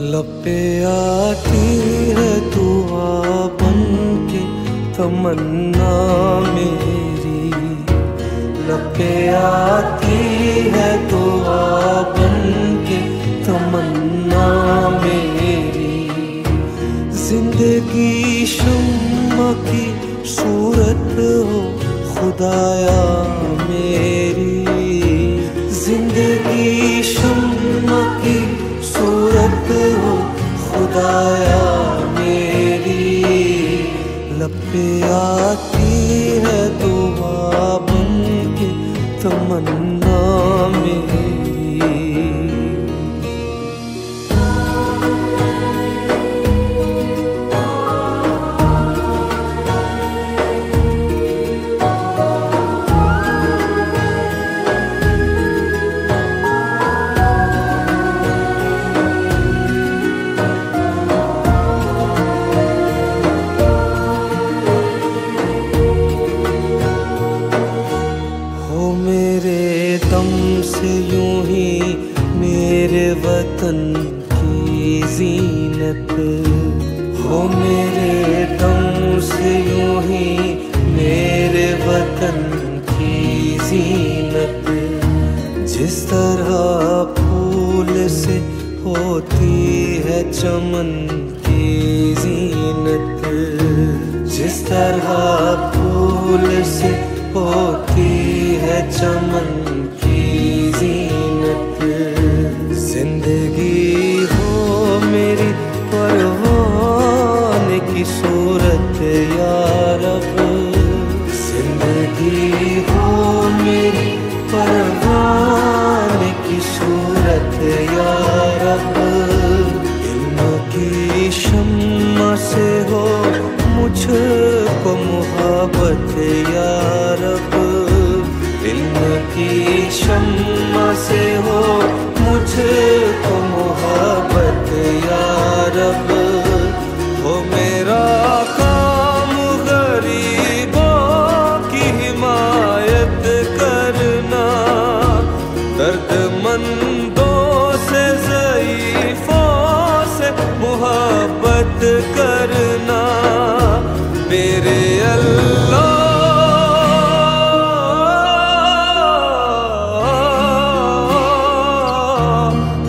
लब पे आती है दुआ बन के तमन्ना मेरी, लब पे आती है दुआ बन के तमन्ना मेरी। जिंदगी शम्मा की सूरत हो खुदाया मेरी, जिंदगी शम्मा की सूरत हो खुदाया मेरी। लब पे आती है दुआ बन के तमन्ना मेरी। दम से यूं ही मेरे वतन की जीनत हो, मेरे दम से यूं ही मेरे वतन की जीनत। जिस तरह फूल से होती है चमन की जीनत, जिस तरह फूल से होती है चमन की जीनत। जिंदगी हो मेरी परवाने की सूरत या रब, जिंदगी हो मेरी परवाने की सूरत या रब। इल्म की शम्मा से हो मुझको मोहब्बत या रब, इल्म की शम्मा से हो मुझको मोहब्बत या रब। हो मेरा काम गरीबों की हिमायत करना, दर्दमंदों से ज़ईफ़ों से मोहब्बत करना। मेरे अल्लाह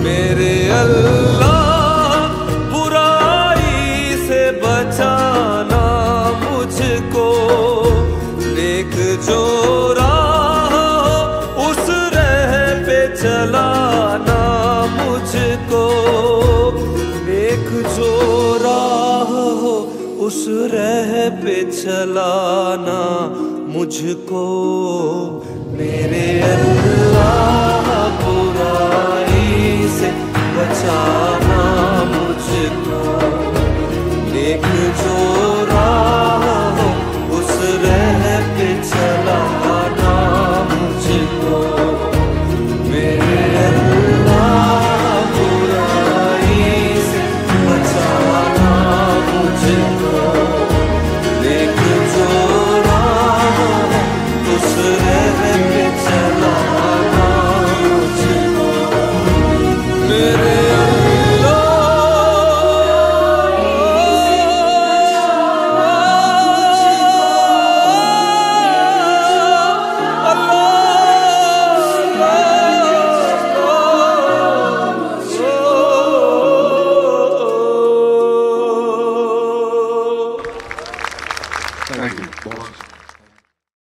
मेरे अल्लाह बुराई से बचाना मुझको, नेक जो राह उस राह पे चलाना मुझको, नेक जो राह उस राह पे चलाना मुझको। मेरे अल्लाह बुरा